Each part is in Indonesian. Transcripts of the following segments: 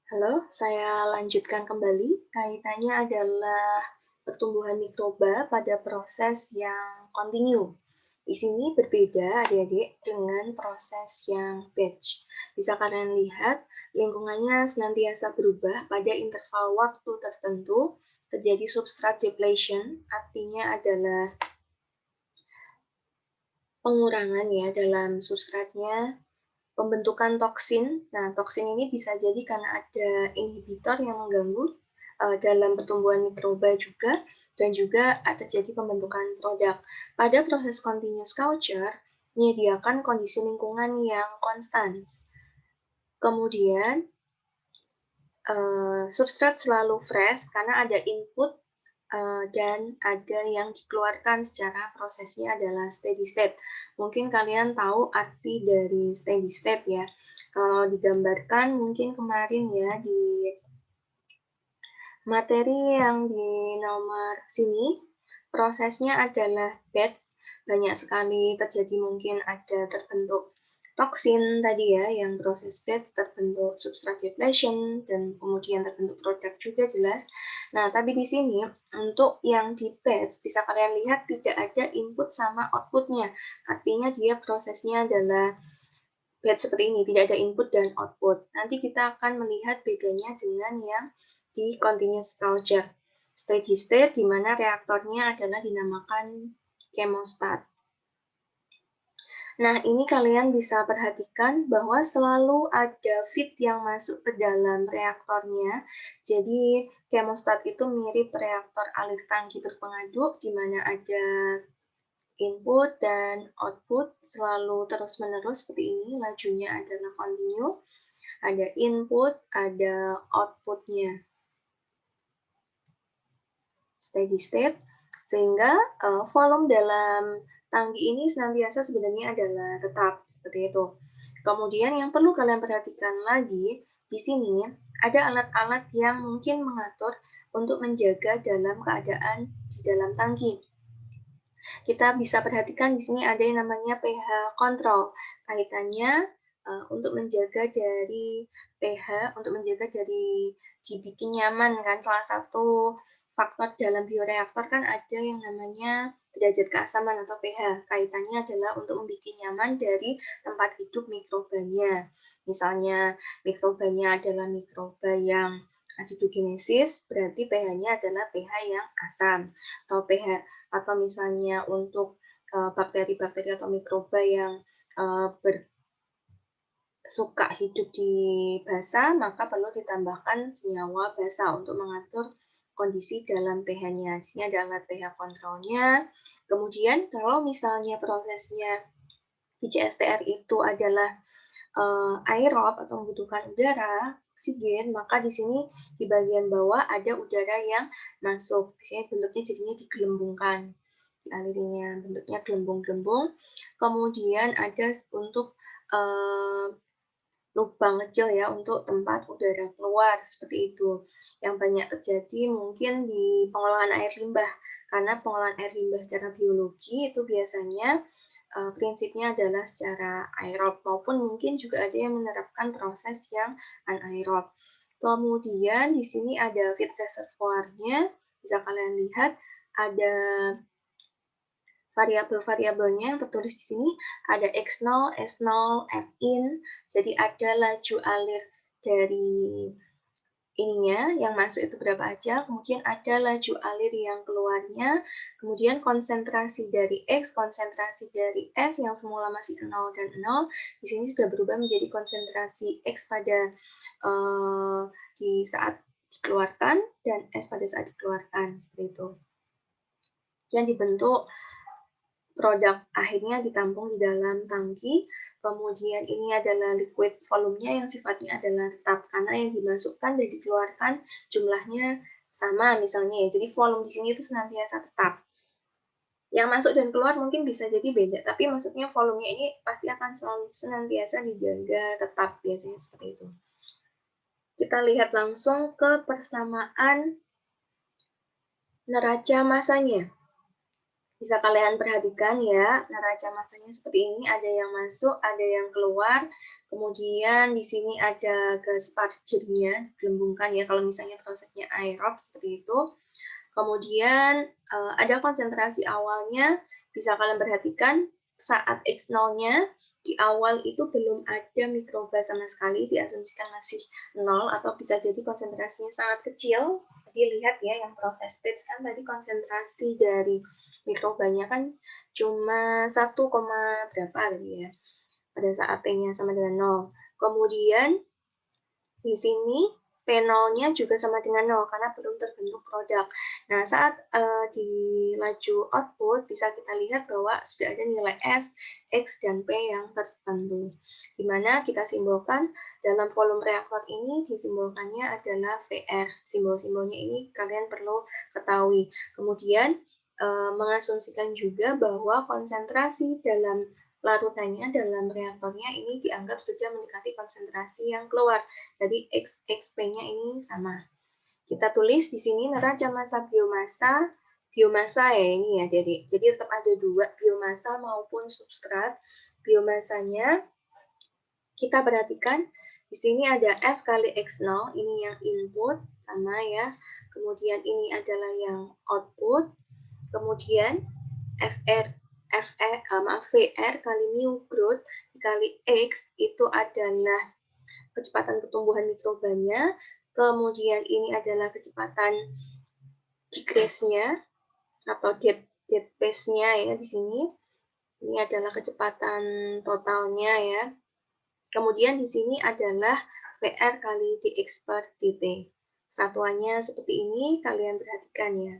Halo, saya lanjutkan kembali. Kaitannya adalah pertumbuhan mikroba pada proses yang kontinu. Di sini berbeda adik-adik dengan proses yang batch. Bisa kalian lihat, lingkungannya senantiasa berubah pada interval waktu tertentu, terjadi substrate depletion, artinya adalah pengurangan ya dalam substratnya, pembentukan toksin. Nah, toksin ini bisa jadi karena ada inhibitor yang mengganggu dalam pertumbuhan mikroba juga, dan juga terjadi pembentukan produk. Pada proses continuous culture, menyediakan kondisi lingkungan yang konstan. Kemudian, substrat selalu fresh karena ada input dan ada yang dikeluarkan secara prosesnya adalah steady state. Mungkin kalian tahu arti dari steady state ya. Kalau digambarkan mungkin kemarin ya di materi yang di nomor sini, prosesnya adalah batch, banyak sekali terjadi mungkin ada terbentuk toksin tadi ya, yang proses batch terbentuk substrate depletion, dan kemudian terbentuk produk juga jelas. Nah, tapi di sini untuk yang di batch bisa kalian lihat tidak ada input sama outputnya, artinya dia prosesnya adalah batch seperti ini, tidak ada input dan output. Nanti kita akan melihat bedanya dengan yang di continuous culture. Steady state di mana reaktornya adalah dinamakan chemostat. Nah, ini kalian bisa perhatikan bahwa selalu ada feed yang masuk ke dalam reaktornya. Jadi, chemostat itu mirip reaktor alir tangki berpengaduk, di mana ada input dan output selalu terus-menerus seperti ini, lajunya adalah continue, ada input, ada outputnya, steady state, sehingga volume dalam tangki ini senantiasa sebenarnya adalah tetap, seperti itu. Kemudian yang perlu kalian perhatikan lagi, di sini ada alat-alat yang mungkin mengatur untuk menjaga dalam keadaan di dalam tangki. Kita bisa perhatikan di sini ada yang namanya pH control. Kaitannya untuk menjaga dari pH, untuk menjaga dari dibikin nyaman kan. Salah satu faktor dalam bioreaktor kan ada yang namanya derajat keasaman atau pH. Kaitannya adalah untuk membuat nyaman dari tempat hidup mikrobanya. Misalnya mikrobanya adalah mikroba yang acidogenesis, berarti pH-nya adalah pH yang asam. Atau pH atau misalnya untuk bakteri-bakteri atau mikroba yang suka hidup di basa, maka perlu ditambahkan senyawa basa untuk mengatur kondisi dalam pH-nya. Di sini ada alat pH kontrolnya. Kemudian kalau misalnya prosesnya PCSTR itu adalah aerob atau membutuhkan udara, oksigen, maka di sini di bagian bawah ada udara yang masuk. Biasanya bentuknya jadinya digelembungkan, dialirinya bentuknya gelembung-gelembung. Kemudian ada untuk lubang kecil ya untuk tempat udara keluar, seperti itu. Yang banyak terjadi mungkin di pengolahan air limbah, karena pengolahan air limbah secara biologi itu biasanya prinsipnya adalah secara aerob, maupun mungkin juga ada yang menerapkan proses yang anaerob. Kemudian di sini ada feed reservoir-nya, bisa kalian lihat ada variabel-variabelnya yang tertulis di sini, ada X0, S0, Fin, jadi ada laju alir dari ininya, yang masuk itu berapa aja, kemudian ada laju alir yang keluarnya, kemudian konsentrasi dari X, konsentrasi dari S yang semula masih 0 dan 0, di sini sudah berubah menjadi konsentrasi X pada di saat dikeluarkan dan S pada saat dikeluarkan, seperti itu. Yang dibentuk produk akhirnya ditampung di dalam tangki, kemudian ini adalah liquid volumenya yang sifatnya adalah tetap, karena yang dimasukkan dan dikeluarkan jumlahnya sama misalnya ya, jadi volume di sini itu senantiasa tetap. Yang masuk dan keluar mungkin bisa jadi beda, tapi maksudnya volumenya ini pasti akan selalu senantiasa dijaga tetap, biasanya seperti itu. Kita lihat langsung ke persamaan neraca massanya. Bisa kalian perhatikan ya, neraca massanya seperti ini, ada yang masuk, ada yang keluar. Kemudian di sini ada gas parjernya, gelembungkan ya kalau misalnya prosesnya aerob seperti itu. Kemudian ada konsentrasi awalnya, bisa kalian perhatikan saat X0-nya di awal itu belum ada mikroba sama sekali, diasumsikan masih 0 atau bisa jadi konsentrasinya sangat kecil. Jadi lihat ya yang proses batch kan tadi konsentrasi dari mikrobanya kan cuma 1, berapa tadi ya pada saat P-nya sama dengan 0. Kemudian di sini P0-nya juga sama dengan 0 karena belum terbentuk produk. Nah, saat di laju output bisa kita lihat bahwa sudah ada nilai S, X, dan P yang tertentu. Di mana kita simbolkan dalam volume reaktor ini disimbolkannya adalah VR. Simbol-simbolnya ini kalian perlu ketahui. Kemudian mengasumsikan juga bahwa konsentrasi dalam larutannya dalam reaktornya ini dianggap sudah mendekati konsentrasi yang keluar. Jadi XP-nya ini sama. Kita tulis di sini neraca massa biomasa, biomasa ya ini ya. Jadi tetap ada dua, biomasa maupun substrat. Biomasanya kita perhatikan di sini ada F kali X0, ini yang input sama ya. Kemudian ini adalah yang output. Kemudian VR kali mu growth dikali X itu adalah kecepatan pertumbuhan mikrobanya, kemudian ini adalah kecepatan decrease-nya atau dead pace-nya ya di sini. Ini adalah kecepatan totalnya ya. Kemudian di sini adalah PR kali dx per dt. Satuannya seperti ini, kalian perhatikan ya.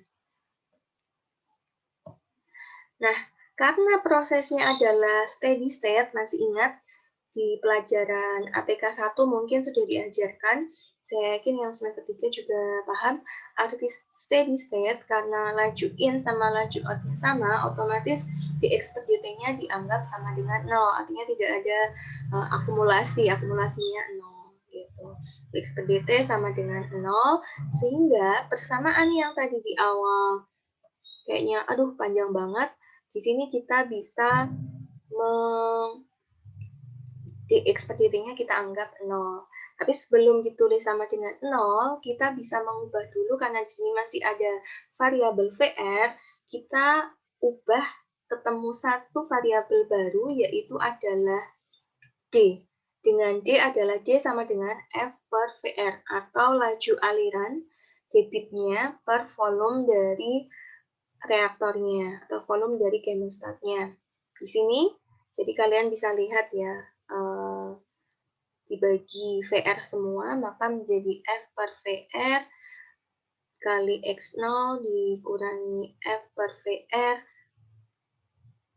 Nah, karena prosesnya adalah steady state, masih ingat di pelajaran APK 1 mungkin sudah diajarkan, saya yakin yang semester 3 juga paham, arti steady state karena laju in sama laju out-nya sama, otomatis dx per dt-nya dianggap sama dengan 0, artinya tidak ada akumulasinya 0. Gitu. Dx per dt sama dengan 0, sehingga persamaan yang tadi di awal kayaknya aduh panjang banget, di sini kita bisa dx per dt-nya kita anggap 0. Tapi sebelum ditulis sama dengan 0, kita bisa mengubah dulu karena di sini masih ada variabel VR, kita ubah ketemu satu variabel baru yaitu adalah D. Dengan D adalah D sama dengan F per VR atau laju aliran debitnya per volume dari reaktornya atau volume dari kemostatnya. Di sini, jadi kalian bisa lihat ya, dibagi VR semua, maka menjadi F per VR kali X0 dikurangi F per VR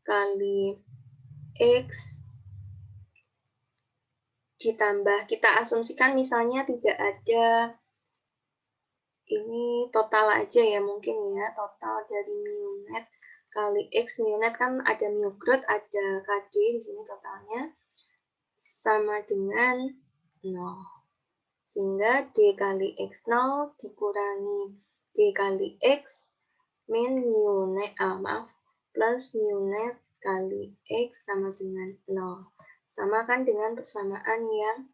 kali X ditambah, kita asumsikan misalnya tidak ada, ini total aja ya mungkin ya, total dari mu net kali X, mu net kan ada mu growth, ada KD di sini totalnya, sama dengan 0. Sehingga D kali X0 dikurangi D kali X min mu net, plus mu net kali X sama dengan 0. Sama kan dengan persamaan yang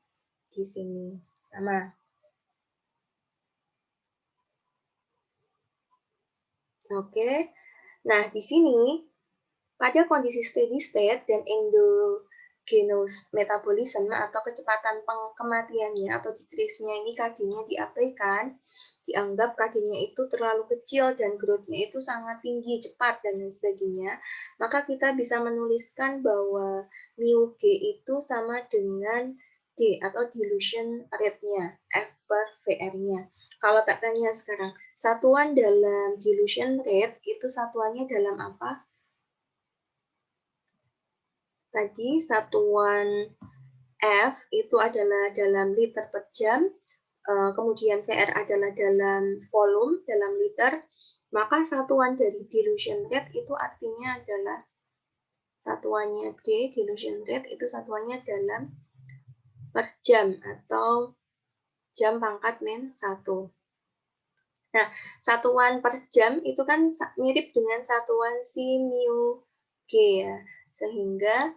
di sini. Sama. Oke. Nah, di sini pada kondisi steady state dan endogenous metabolism atau kecepatan kematiannya atau decrease-nya ini KD-nya diabaikan, dianggap KD-nya itu terlalu kecil dan growth-nya itu sangat tinggi, cepat, dan lain sebagainya, maka kita bisa menuliskan bahwa mu G itu sama dengan D atau dilution rate-nya, F per VR-nya. Kalau tak tanya sekarang, satuan dalam dilution rate itu satuannya dalam apa? Tadi satuan F itu adalah dalam liter per jam, kemudian VR adalah dalam volume, dalam liter, maka satuan dari dilution rate itu artinya adalah satuannya D, dilution rate itu satuannya dalam per jam atau jam pangkat min 1. Nah, satuan per jam itu kan mirip dengan satuan si mu G ya, sehingga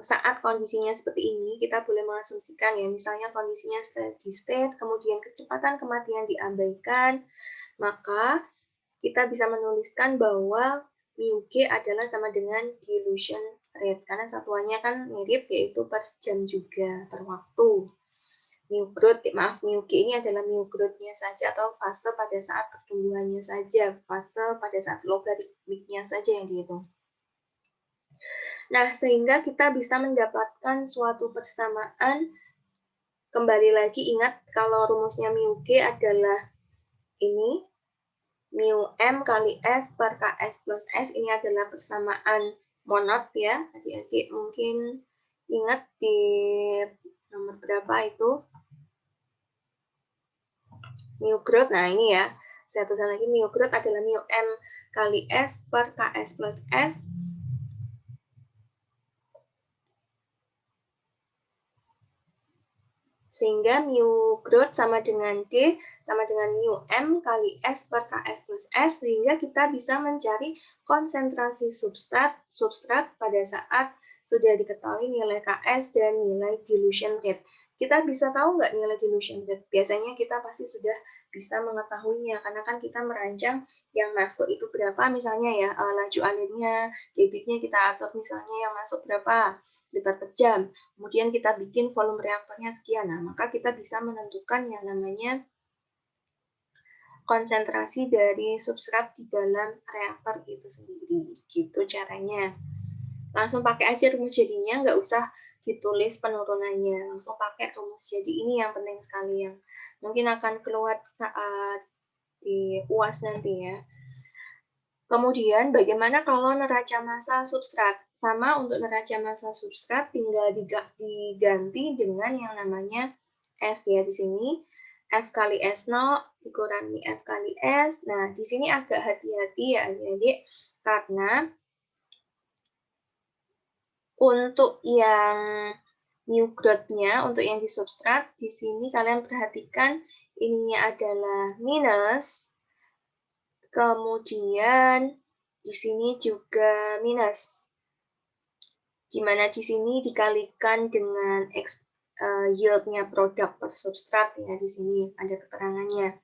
saat kondisinya seperti ini, kita boleh mengasumsikan ya, misalnya kondisinya steady state, kemudian kecepatan kematian diabaikan, maka kita bisa menuliskan bahwa μg adalah sama dengan dilution rate, karena satuannya kan mirip, yaitu per jam juga, per waktu. μg ini adalah μ growth-nya saja atau fase pada saat pertumbuhannya saja, fase pada saat logaritmiknya saja yang dihitung. Nah, sehingga kita bisa mendapatkan suatu persamaan, kembali lagi ingat kalau rumusnya μg adalah ini, μm kali S per Ks plus S, ini adalah persamaan monod ya, adik-adik mungkin ingat di nomor berapa itu, μ growth, nah ini ya, saya tuliskan lagi, μ growth adalah μm kali S per Ks plus S, sehingga μ growth sama dengan D, sama dengan μm kali S per Ks plus S, sehingga kita bisa mencari konsentrasi substrat pada saat sudah diketahui nilai Ks dan nilai dilution rate. Kita bisa tahu nggak nilai dilution rate? Biasanya kita pasti sudah bisa mengetahuinya, karena kan kita merancang yang masuk itu berapa, misalnya ya, laju alirnya, debitnya kita atur misalnya yang masuk berapa liter per jam, kemudian kita bikin volume reaktornya sekian, nah maka kita bisa menentukan yang namanya konsentrasi dari substrat di dalam reaktor itu sendiri, gitu caranya. Langsung pakai aja rumus jadinya, nggak usah ditulis penurunannya, langsung pakai rumus jadi, ini yang penting sekali, yang mungkin akan keluar saat di UAS nanti ya. Kemudian bagaimana kalau neraca massa substrat? Sama, untuk neraca massa substrat tinggal diganti dengan yang namanya S ya di sini. F kali S0 dikurangi F kali S. Nah, di sini agak hati-hati ya adik-adik, karena untuk yang new growth-nya, untuk yang di substrat, di sini kalian perhatikan ininya adalah minus, kemudian di sini juga minus. Dimana di sini dikalikan dengan yield-nya produk per substrat ya, di sini ada keterangannya.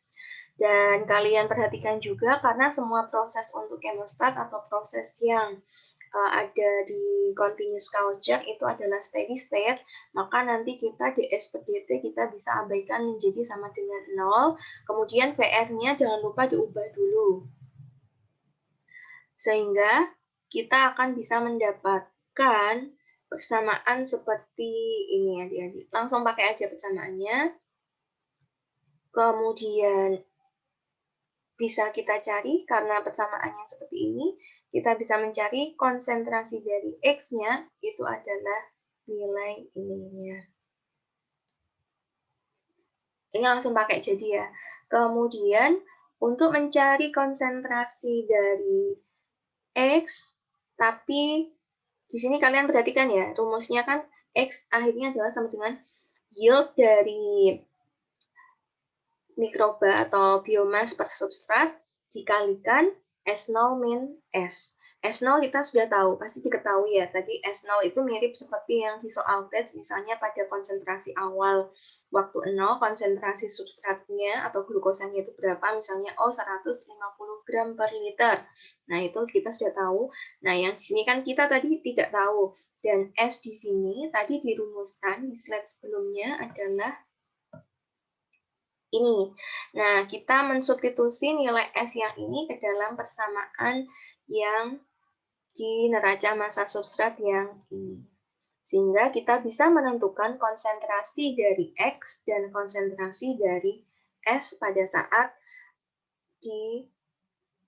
Dan kalian perhatikan juga karena semua proses untuk hemostat atau proses yang ada di continuous culture itu adalah steady state, maka nanti kita ds per dt kita bisa abaikan menjadi sama dengan 0, kemudian PR-nya jangan lupa diubah dulu. Sehingga kita akan bisa mendapatkan persamaan seperti ini adik-adik. Langsung pakai aja persamaannya. Kemudian bisa kita cari, karena persamaannya seperti ini, kita bisa mencari konsentrasi dari X-nya, itu adalah nilai ininya. Ini langsung pakai jadi ya. Kemudian, untuk mencari konsentrasi dari X, tapi di sini kalian perhatikan ya, rumusnya kan X akhirnya adalah sama dengan yield dari mikroba atau biomas per substrat dikalikan S0 min S. S0 kita sudah tahu, pasti diketahui ya. Tadi S0 itu mirip seperti yang di soal tes, misalnya pada konsentrasi awal waktu 0, konsentrasi substratnya atau glukosanya itu berapa, misalnya 150 gram per liter. Nah, itu kita sudah tahu. Nah, yang di sini kan kita tadi tidak tahu. Dan S di sini tadi dirumuskan di slide sebelumnya adalah ini. Nah, kita mensubstitusi nilai S yang ini ke dalam persamaan yang di neraca massa substrat yang ini. Sehingga kita bisa menentukan konsentrasi dari X dan konsentrasi dari S pada saat di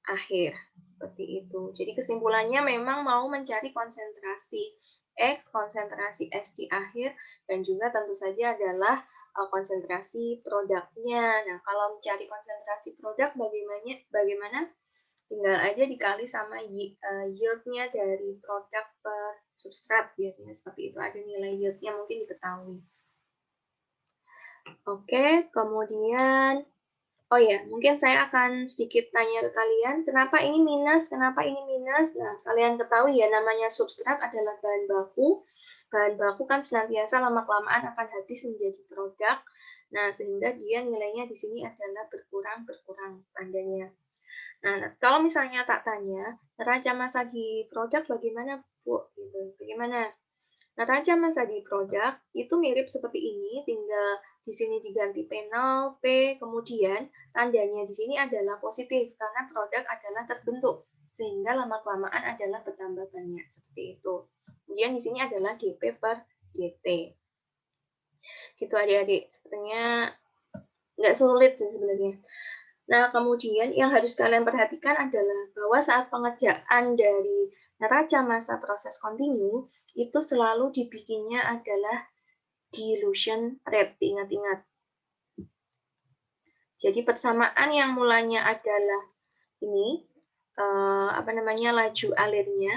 akhir. Seperti itu. Jadi kesimpulannya memang mau mencari konsentrasi X, konsentrasi S di akhir, dan juga tentu saja adalah konsentrasi produknya. Nah, kalau mencari konsentrasi produk bagaimana? Tinggal aja dikali sama yield-nya dari produk per substrat, biasanya seperti itu, ada nilai yield-nya mungkin diketahui. Oke, kemudian Oh ya, mungkin saya akan sedikit tanya ke kalian, kenapa ini minus, kenapa ini minus? Nah, kalian ketahui ya, namanya substrat adalah bahan baku. Bahan baku kan senantiasa lama-kelamaan akan habis menjadi produk. Nah, sehingga dia nilainya di sini adalah berkurang tandanya. Nah, kalau misalnya tak tanya, neraca massa di produk bagaimana, Bu? Gitu. Bagaimana? Neraca massa di produk itu mirip seperti ini, tinggal di sini diganti P0, P, kemudian tandanya di sini adalah positif karena produk adalah terbentuk, sehingga lama-kelamaan adalah bertambah banyak, seperti itu. Kemudian di sini adalah GP per GT. Gitu adik-adik, sepertinya nggak sulit sih sebenarnya. Nah, kemudian yang harus kalian perhatikan adalah bahwa saat pengerjaan dari neraca massa proses kontinu, itu selalu dibikinnya adalah dilution rate, ingat-ingat. Jadi persamaan yang mulanya adalah ini, laju alirnya,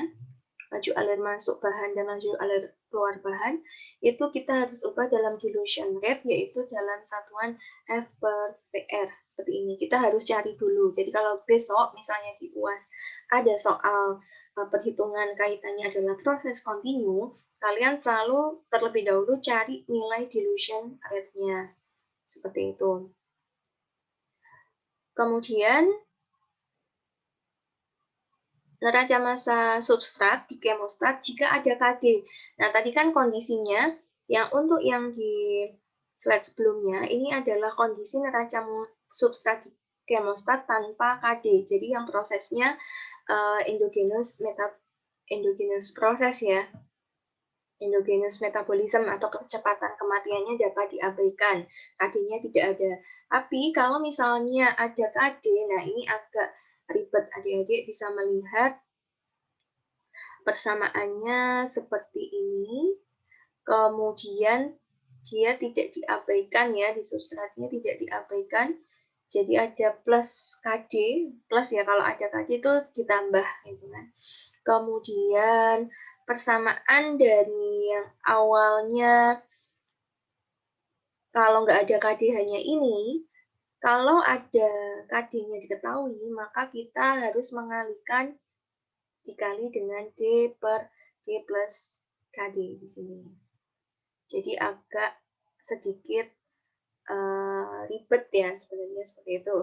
laju alir masuk bahan dan laju alir keluar bahan, itu kita harus ubah dalam dilution rate, yaitu dalam satuan F per PR, seperti ini. Kita harus cari dulu. Jadi kalau besok misalnya di UAS ada soal perhitungan kaitannya adalah proses kontinu, kalian selalu terlebih dahulu cari nilai dilution rate-nya. Seperti itu. Kemudian, neraca massa substrat di kemostat jika ada KD. Nah, tadi kan kondisinya, yang untuk yang di slide sebelumnya, ini adalah kondisi neraca substrat di kemostat tanpa KD. Jadi yang prosesnya endogenous proses ya. Endogenous metabolism atau kecepatan kematiannya dapat diabaikan. KD-nya tidak ada. Tapi kalau misalnya ada KD, nah ini agak ribet, adik-adik bisa melihat persamaannya seperti ini. Kemudian dia tidak diabaikan ya, di substratnya tidak diabaikan. Jadi ada plus KD, plus ya kalau ada KD itu ditambah gitu kan. Kemudian persamaan dari yang awalnya kalau nggak ada KD hanya ini, kalau ada KD-nya diketahui, maka kita harus mengalihkan dikali dengan D per D plus KD di sini. Jadi agak sedikit ribet ya sebenarnya seperti itu.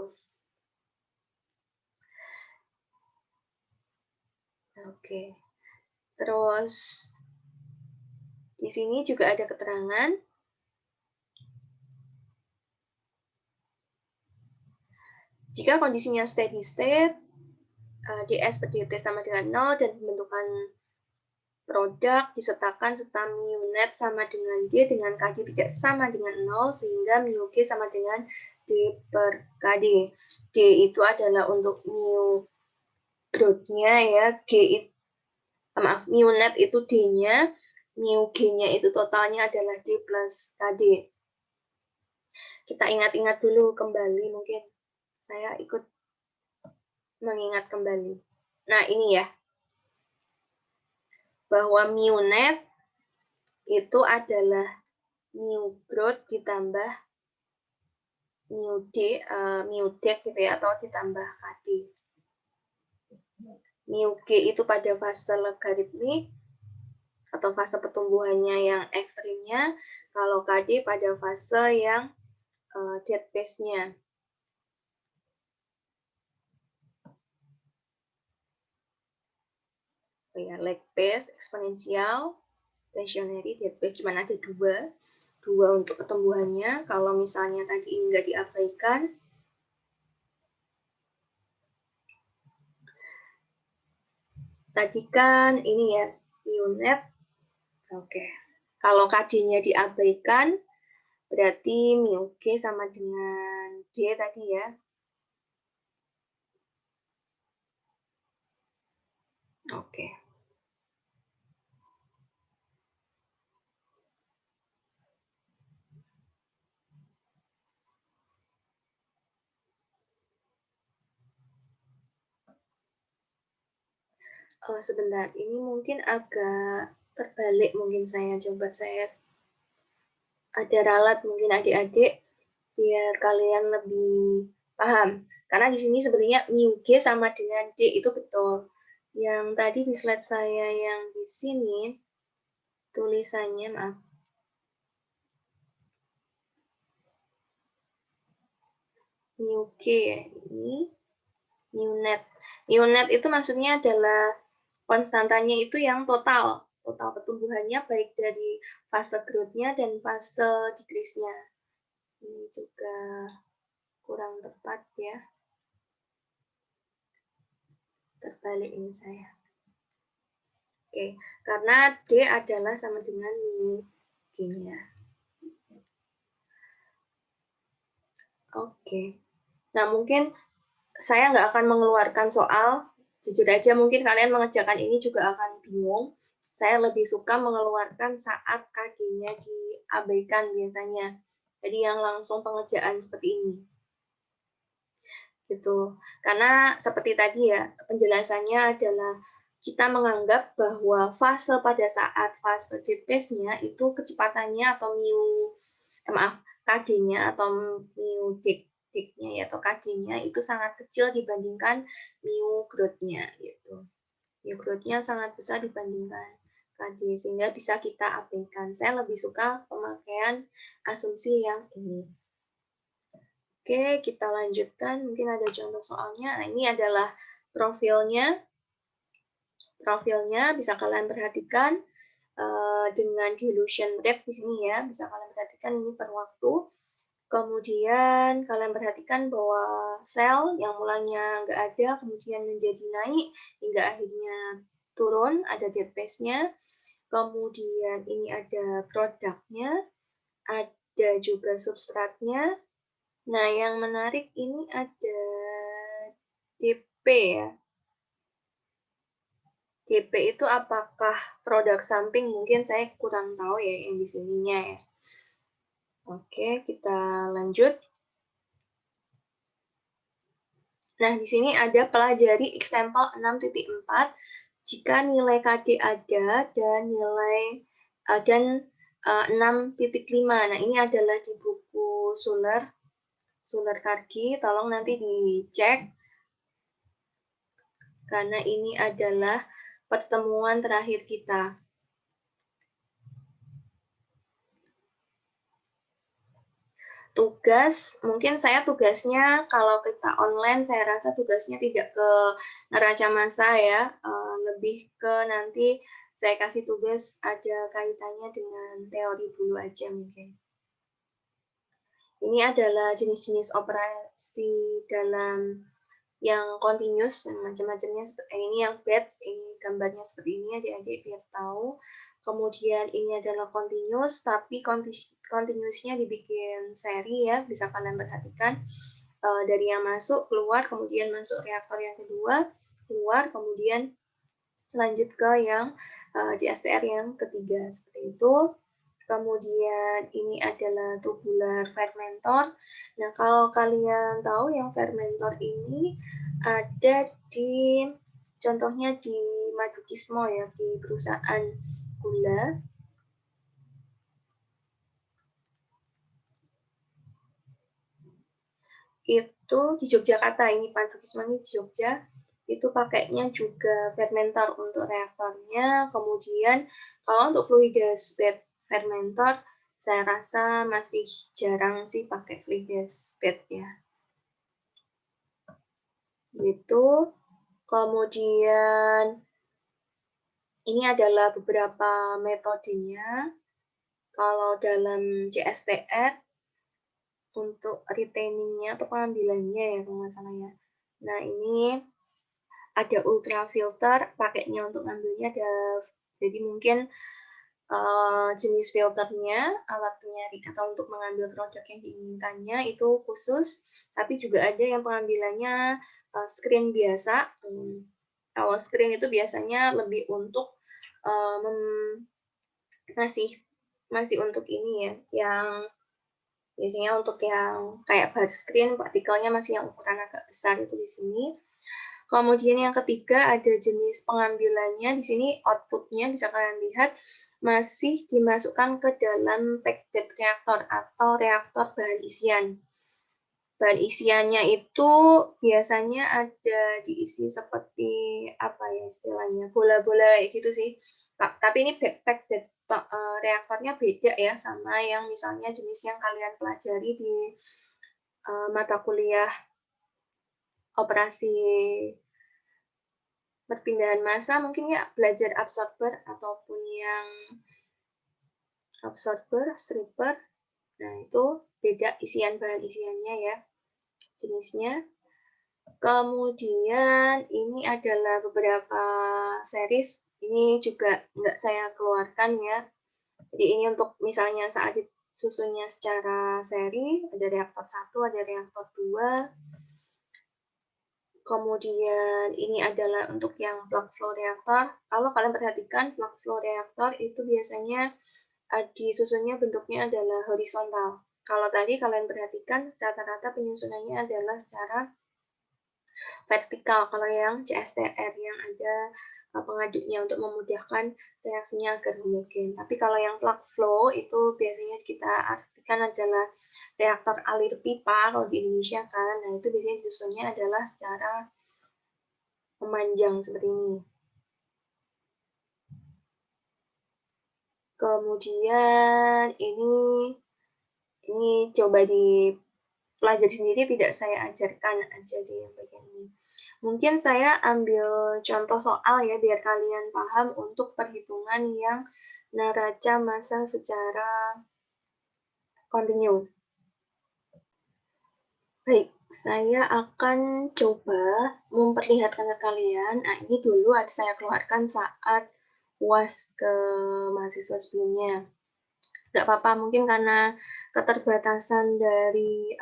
Oke. Terus di sini juga ada keterangan jika kondisinya steady state, DS per DT sama dengan 0 dan pembentukan produk disertakan serta mu net sama dengan D dengan KD tidak sama dengan 0 sehingga mu G sama dengan D per KD. D itu adalah untuk mu growth-nya ya, mu net itu D-nya, mu G-nya itu totalnya adalah D plus KD. Kita ingat-ingat dulu kembali, mungkin saya ikut mengingat kembali. Nah, ini ya, bahwa mu net itu adalah mu growth ditambah mu D gitu ya, atau ditambah KD. Mu G itu pada fase logaritmik atau fase pertumbuhannya yang ekstrimnya, kalau KD pada fase yang dead phase-nya. Oh ya, lag phase, eksponensial, stationary, dead phase cuma ada dua untuk pertumbuhannya. Kalau misalnya tadi ini nggak diabaikan, tadi kan ini ya, unit. Oke. Kalau KD-nya diabaikan, berarti mu G sama dengan D tadi ya. Oke. Oh, sebentar, ini mungkin agak terbalik, mungkin saya coba saya ada ralat mungkin adik-adik biar kalian lebih Paham? Karena di sini sebenarnya mu G sama dengan D itu betul. Yang tadi di slide saya yang di sini, tulisannya, maaf. Mu G ya, ini mu net. Mu net itu maksudnya adalah konstantanya itu yang total pertumbuhannya baik dari fase growth-nya dan fase decrease-nya. Ini juga kurang tepat ya. Terbalik ini saya. Oke, karena D adalah sama dengan mu G-nya. Oke. Nah, mungkin saya nggak akan mengeluarkan soal. Jujur aja mungkin kalian mengerjakan ini juga akan bingung. Saya lebih suka mengeluarkan saat KG-nya diabaikan biasanya. Jadi yang langsung pengerjaan seperti ini. Gitu. Karena seperti tadi ya, penjelasannya adalah kita menganggap bahwa fase pada saat fase dead phase-nya itu kecepatannya atau KD-nya atau mu nya ya, atau KD-nya itu sangat kecil dibandingkan mu growth-nya gitu. Mu growth-nya sangat besar dibandingkan KD, sehingga bisa kita abaikan. Saya lebih suka pemakaian asumsi yang ini. Oke, kita lanjutkan. Mungkin ada contoh soalnya. Nah, ini adalah profilnya. Profilnya bisa kalian perhatikan dengan dilution rate di sini ya. Bisa kalian perhatikan ini per waktu. Kemudian kalian perhatikan bahwa sel yang mulanya nggak ada, kemudian menjadi naik, hingga akhirnya turun, ada dead phase-nya. Kemudian ini ada produknya, ada juga substratnya. Nah, yang menarik ini ada DP ya. DP itu apakah produk samping? Mungkin saya kurang tahu ya yang di sininya ya. Oke, kita lanjut. Nah, di sini ada pelajari example 6.4 jika nilai KD ada dan nilai dan 6.5. Nah, ini adalah di buku Suler Kargi, tolong nanti dicek karena ini adalah pertemuan terakhir kita. Tugas, mungkin saya tugasnya kalau kita online, saya rasa tugasnya tidak ke neraca massa ya, lebih ke nanti saya kasih tugas ada kaitannya dengan teori dulu aja mungkin. Ini adalah jenis-jenis operasi dalam yang continuous dan macam-macamnya. Ini yang batch, ini gambarnya seperti ini adik-adik biar tahu. Kemudian ini adalah continuous, tapi continuousnya dibikin seri ya, bisa kalian perhatikan. Dari yang masuk, keluar, kemudian masuk reaktor yang kedua, keluar, kemudian lanjut ke yang JSTR yang ketiga, seperti itu. Kemudian ini adalah tubular fermentor. Nah, kalau kalian tahu yang fermentor ini ada di, contohnya di Madukismo ya, di perusahaan gula. Itu di Yogyakarta, ini Madukismo ini di Jogja. Itu pakainya juga fermentor untuk reaktornya. Kemudian kalau untuk fluidus bed fermentor, saya rasa masih jarang sih pakai fluidus bed ya. Gitu. Kemudian ini adalah beberapa metodenya. Kalau dalam CSTR untuk retaining-nya atau pengambilannya ya kalau nggak salah ya. Nah, ini ada ultrafilter, pakainya untuk ngambilnya ada, jadi mungkin jenis filternya, alat penyaring atau untuk mengambil produk yang diinginkannya itu khusus, tapi juga ada yang pengambilannya screen biasa. Kalau screen itu biasanya lebih untuk masih untuk ini ya, yang biasanya untuk yang kayak bar screen, partikelnya masih yang ukuran agak besar itu di sini. Kemudian yang ketiga ada jenis pengambilannya, di sini outputnya bisa kalian lihat masih dimasukkan ke dalam packed bed reaktor atau reaktor bahan isian. bahan isiannya itu biasanya ada diisi seperti apa ya istilahnya, bola-bola gitu sih. Tapi ini backpack reaktornya beda ya sama yang misalnya jenis yang kalian pelajari di, mata kuliah operasi perpindahan massa mungkin ya belajar absorber ataupun yang absorber, stripper. Nah, itu beda bahan isiannya ya, jenisnya. Kemudian ini adalah beberapa series, ini juga nggak saya keluarkan ya. Jadi ini untuk misalnya saat disusunnya secara seri, ada reaktor 1, ada reaktor 2. Kemudian ini adalah untuk yang plug flow reaktor. Kalau kalian perhatikan plug flow reaktor itu biasanya disusunnya bentuknya adalah horizontal. Kalau tadi kalian perhatikan rata-rata penyusunannya adalah secara vertikal. Kalau yang CSTR yang ada pengaduknya untuk memudahkan reaksinya agar homogen. Tapi kalau yang plug flow itu biasanya kita artikan adalah reaktor alir pipa kalau di Indonesia kan. Nah, itu biasanya disusunnya adalah secara memanjang seperti ini. Kemudian ini coba dipelajari sendiri, tidak saya ajarkan aja sih yang bagian ini. Mungkin saya ambil contoh soal ya biar kalian paham untuk perhitungan yang neraca massa secara kontinu. Baik, saya akan coba memperlihatkan ke kalian. Nah, ini dulu saya keluarkan saat UAS ke mahasiswa sebelumnya. Nggak apa-apa, mungkin karena keterbatasan dari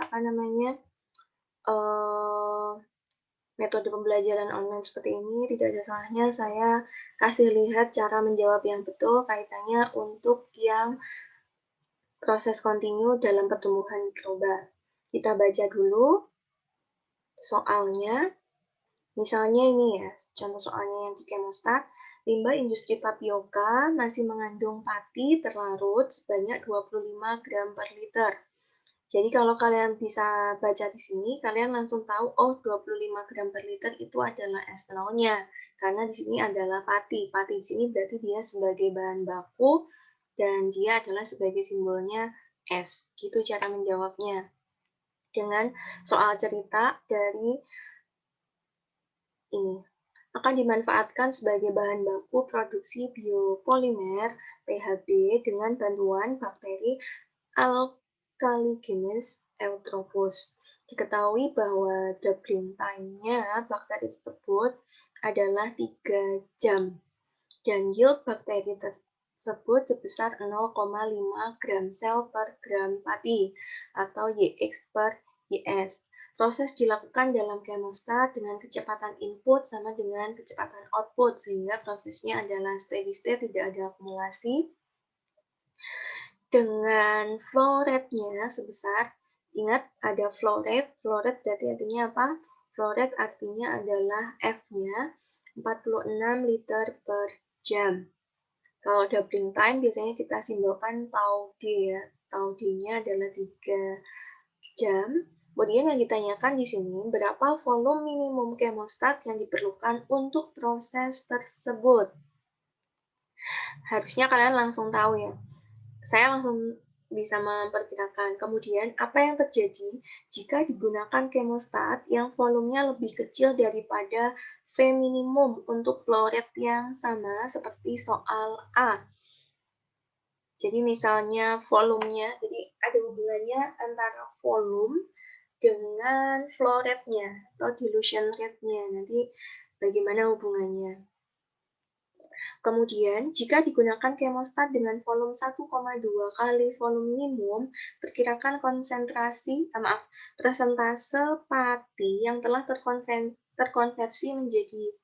metode pembelajaran online seperti ini, tidak ada salahnya saya kasih lihat cara menjawab yang betul kaitannya untuk yang proses kontinu dalam pertumbuhan mikroba. Kita baca dulu soalnya. Misalnya ini ya, contoh soalnya yang di Chemostat. Limbah industri tapioka masih mengandung pati terlarut sebanyak 25 gram per liter. Jadi kalau kalian bisa baca di sini, kalian langsung tahu, oh 25 gram per liter itu adalah S0-nya. Karena di sini adalah pati. Pati di sini berarti dia sebagai bahan baku, dan dia adalah sebagai simbolnya S. Gitu cara menjawabnya. Dengan soal cerita dari ini. Akan dimanfaatkan sebagai bahan baku produksi biopolimer PHB dengan bantuan bakteri Alkaligenes eutrophus. Diketahui bahwa doubling time-nya bakteri tersebut adalah 3 jam dan yield bakteri tersebut sebesar 0,5 gram sel per gram pati atau YX per YS. Proses dilakukan dalam chemostat dengan kecepatan input sama dengan kecepatan output sehingga prosesnya adalah steady state, tidak ada akumulasi. Dengan flow rate-nya sebesar, ingat ada flow rate berarti artinya apa? Flow rate artinya adalah F-nya 46 liter per jam. Kalau doubling time biasanya kita simbolkan tau D ya. Tau D-nya adalah 3 jam. Kemudian yang ditanyakan di sini, berapa volume minimum chemostat yang diperlukan untuk proses tersebut? Harusnya kalian langsung tahu ya. Saya langsung bisa memperkirakan. Kemudian, apa yang terjadi jika digunakan chemostat yang volumenya lebih kecil daripada V minimum untuk flow rate yang sama seperti soal A. Jadi misalnya volumenya, jadi ada hubungannya antara volume dengan flow rate-nya atau dilution rate-nya. Nanti bagaimana hubungannya. Kemudian, jika digunakan chemostat dengan volume 1,2 kali volume minimum, perkirakan persentase pati yang telah terkonversi menjadi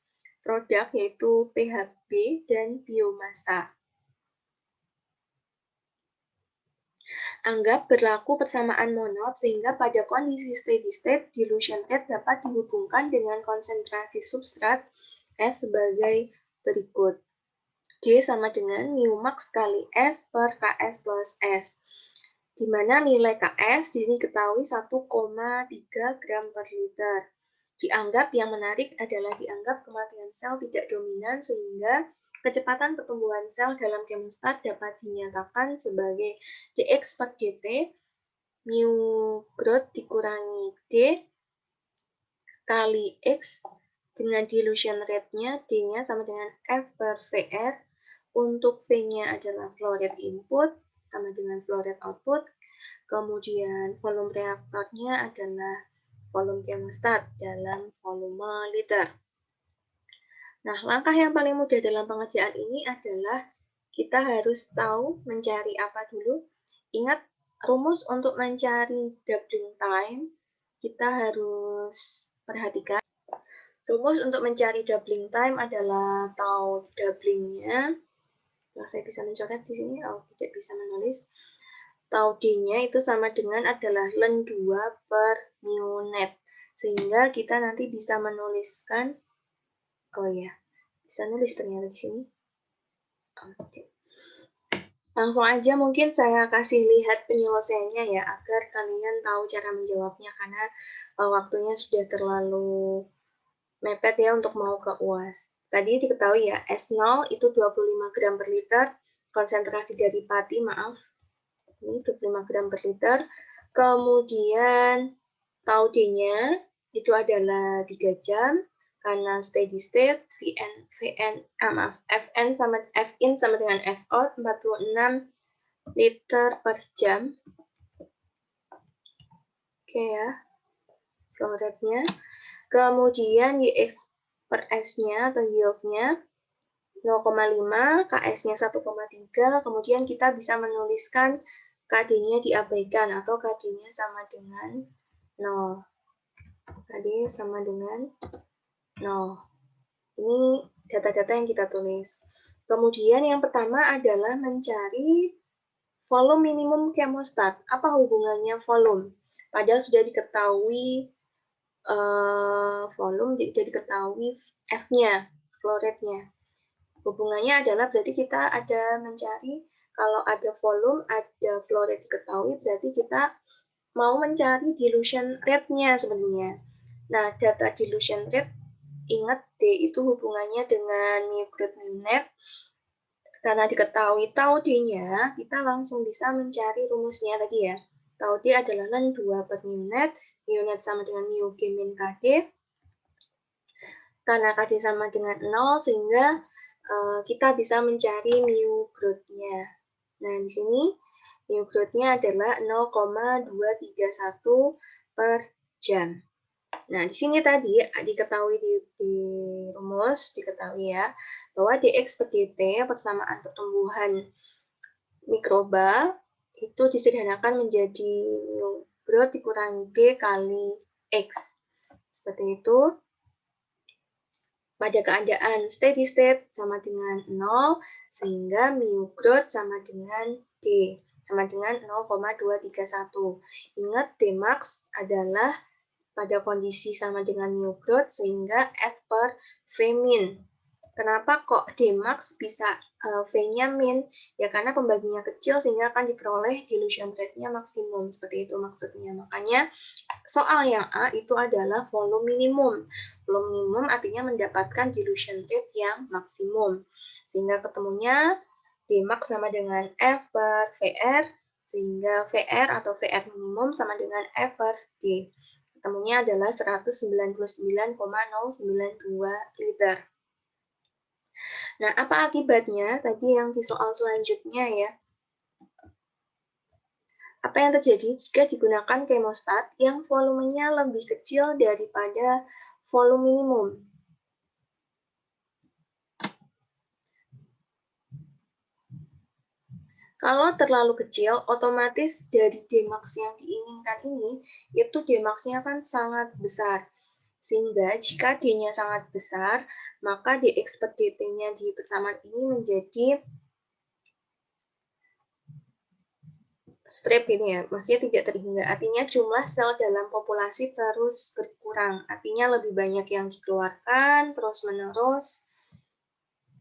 produk yaitu PHB dan biomasa. Anggap berlaku persamaan monod sehingga pada kondisi steady state, dilution rate dapat dihubungkan dengan konsentrasi substrat S sebagai berikut. G sama dengan mu max kali S per Ks plus S. di mana nilai Ks di sini diketahui 1,3 gram per liter. Dianggap yang menarik adalah dianggap kematian sel tidak dominan sehingga kecepatan pertumbuhan sel dalam kemostat dapat dinyatakan sebagai dx per dt mu growth dikurangi d kali x dengan dilution rate-nya d-nya sama dengan f per vr. Untuk v-nya adalah flow rate input sama dengan flow rate output. Kemudian volume reaktornya adalah volume kemostat dalam volume liter. Nah, langkah yang paling mudah dalam pengerjaan ini adalah kita harus tahu mencari apa dulu. Ingat, rumus untuk mencari doubling time, kita harus perhatikan. Rumus untuk mencari doubling time adalah tau doublingnya. Kalau saya bisa mencoret di sini, tidak bisa menulis. Tau D-nya itu sama dengan adalah ln 2 per mu net. Sehingga kita nanti bisa menuliskan, bisa nulis ternyata di sini. Langsung aja mungkin saya kasih lihat penyelesaiannya ya, agar kalian tahu cara menjawabnya, karena waktunya sudah terlalu mepet ya untuk mau ke UAS. Tadi diketahui ya, S0 itu 25 gram per liter, konsentrasi dari pati, ini 25 gram per liter. Kemudian tau D-nya itu adalah 3 jam, karena steady state, Fn sama dengan Fout 46 liter per jam. Oke ya, flow rate-nya. Kemudian Yx per S-nya atau yield-nya 0,5, Ks-nya 1,3, kemudian kita bisa menuliskan KD-nya diabaikan atau KD-nya sama dengan 0. KD sama dengan 0. Ini data-data yang kita tulis. Kemudian yang pertama adalah mencari volume minimum kemostat. Apa hubungannya volume? Padahal sudah diketahui volume, sudah diketahui F-nya, flow rate-nya. Hubungannya adalah berarti kita ada mencari, kalau ada volume, ada flow rate diketahui, berarti kita mau mencari dilution rate-nya sebenarnya. Nah, data dilution rate, ingat D itu hubungannya dengan mu growth mu net. Karena diketahui tau D-nya, kita langsung bisa mencari rumusnya tadi ya. Tau D adalah ln 2 per mu net sama dengan mu G min KD. Karena KD sama dengan 0, sehingga kita bisa mencari mu growth-nya. Nah, di sini mu growth-nya adalah 0,231 per jam. Nah, di sini tadi diketahui di rumus, diketahui ya, bahwa dx per dt, persamaan pertumbuhan mikroba, itu disederhanakan menjadi mu growth dikurangi d kali x. Seperti itu. Pada keadaan steady state sama dengan 0, sehingga mu growth sama dengan D, sama dengan 0,231. Ingat, Dmax adalah pada kondisi sama dengan mu growth, sehingga F per V min. Kenapa kok Dmax bisa V-nya min? Ya karena pembaginya kecil, sehingga akan diperoleh dilution rate-nya maksimum. Seperti itu maksudnya. Makanya soal yang A itu adalah volume minimum. Volume minimum artinya mendapatkan dilution rate yang maksimum. Sehingga ketemunya Dmax sama dengan F per VR, sehingga VR atau VR minimum sama dengan F per D. Ketemunya adalah 199,092 liter. Nah, apa akibatnya? Tadi yang di soal selanjutnya ya. Apa yang terjadi jika digunakan kemostat yang volumenya lebih kecil daripada volume minimum? Kalau terlalu kecil, otomatis dari Dmax yang diinginkan ini, itu Dmax-nya kan sangat besar. Sehingga jika D-nya sangat besar, maka dx per dt-nya di persamaan ini menjadi strip ini ya, maksudnya tidak terhingga. Artinya jumlah sel dalam populasi terus berkurang. Artinya lebih banyak yang dikeluarkan terus-menerus.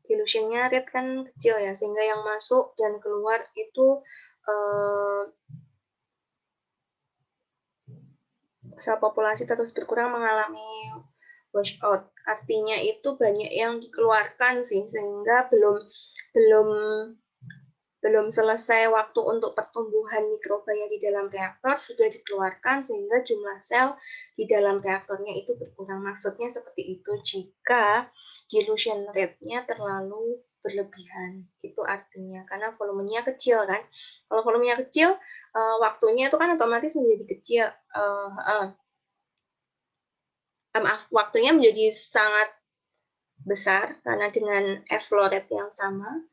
Dilutionnya rate kan kecil ya, sehingga yang masuk dan keluar itu sel populasi terus berkurang mengalami wash out. Artinya itu banyak yang dikeluarkan sih, sehingga belum belum selesai waktu untuk pertumbuhan mikrobanya di dalam reaktor sudah dikeluarkan sehingga jumlah sel di dalam reaktornya itu berkurang. Maksudnya seperti itu jika dilution rate-nya terlalu berlebihan. Itu artinya karena volumenya kecil kan. Kalau volumenya kecil, waktunya itu kan otomatis menjadi kecil. Maaf, waktunya menjadi sangat besar karena dengan flow rate yang sama,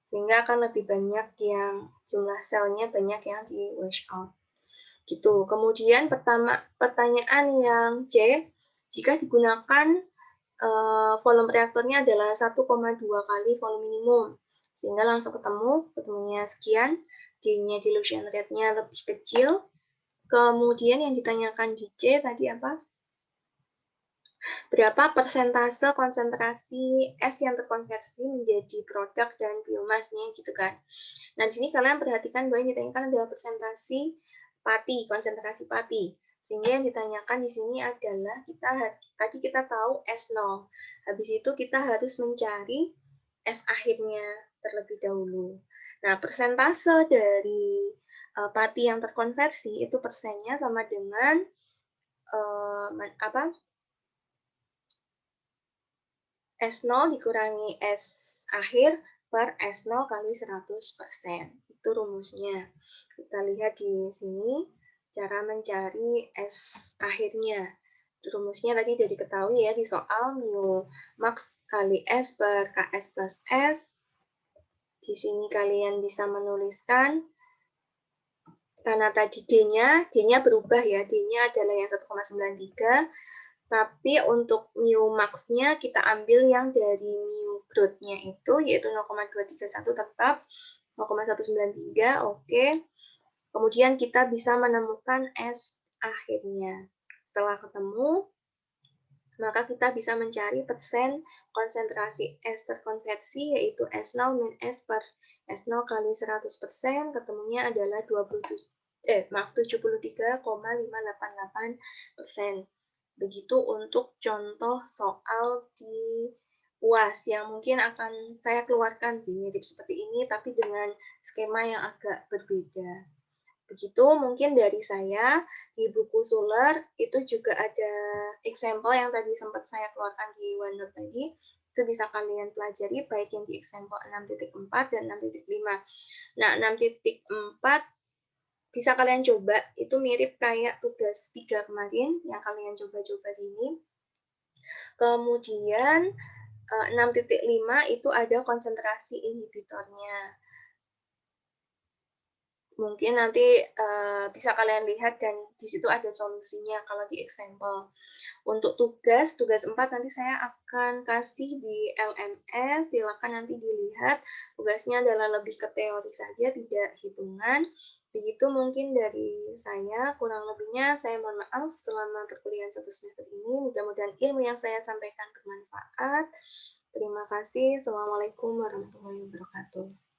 sehingga akan lebih banyak yang jumlah selnya banyak yang di wash out. Gitu. Kemudian pertanyaan yang C, jika digunakan volume reaktornya adalah 1,2 kali volume minimum, sehingga langsung ketemunya sekian, D-nya dilution rate-nya lebih kecil. Kemudian yang ditanyakan di C tadi apa? Berapa persentase konsentrasi es yang terkonversi menjadi produk dan biomasnya gitu kan. Nah, di sini kalian perhatikan bahwa yang ditanyakan adalah persentase pati, konsentrasi pati. Sehingga yang ditanyakan di sini adalah tadi kita tahu S0. Habis itu kita harus mencari S akhirnya terlebih dahulu. Nah, persentase dari pati yang terkonversi itu persennya sama dengan S0 dikurangi S akhir per S0 kali 100%. Itu rumusnya. Kita lihat di sini cara mencari S akhirnya. Rumusnya tadi sudah diketahui ya di soal mu max kali S per Ks plus S. Di sini kalian bisa menuliskan karena tadi D-nya berubah ya. D-nya adalah yang 1,93. Tapi untuk mu max-nya kita ambil yang dari mu growth-nya itu, yaitu 0,231 tetap 0,193, oke. Kemudian kita bisa menemukan S akhirnya. Setelah ketemu, maka kita bisa mencari persen konsentrasi S terkonversi, yaitu S0 min S per S0 kali 100%, ketemunya adalah 73,588%. Begitu untuk contoh soal di UAS yang mungkin akan saya keluarkan di mirip seperti ini, tapi dengan skema yang agak berbeda. Begitu mungkin dari saya. Di buku Suler itu juga ada example yang tadi sempat saya keluarkan di OneNote tadi. Itu bisa kalian pelajari baik yang di example 6.4 dan 6.5. Nah, 6.4 bisa kalian coba, itu mirip kayak tugas 3 kemarin yang kalian coba-coba ini. Kemudian 6.5 itu ada konsentrasi inhibitornya. Mungkin nanti bisa kalian lihat dan di situ ada solusinya kalau di example. Untuk tugas 4 nanti saya akan kasih di LMS, silakan nanti dilihat. Tugasnya adalah lebih ke teori saja, tidak hitungan. Begitu mungkin dari saya, kurang lebihnya saya mohon maaf selama perkuliahan 1 semester ini. Mudah-mudahan ilmu yang saya sampaikan bermanfaat. Terima kasih. Assalamualaikum warahmatullahi wabarakatuh.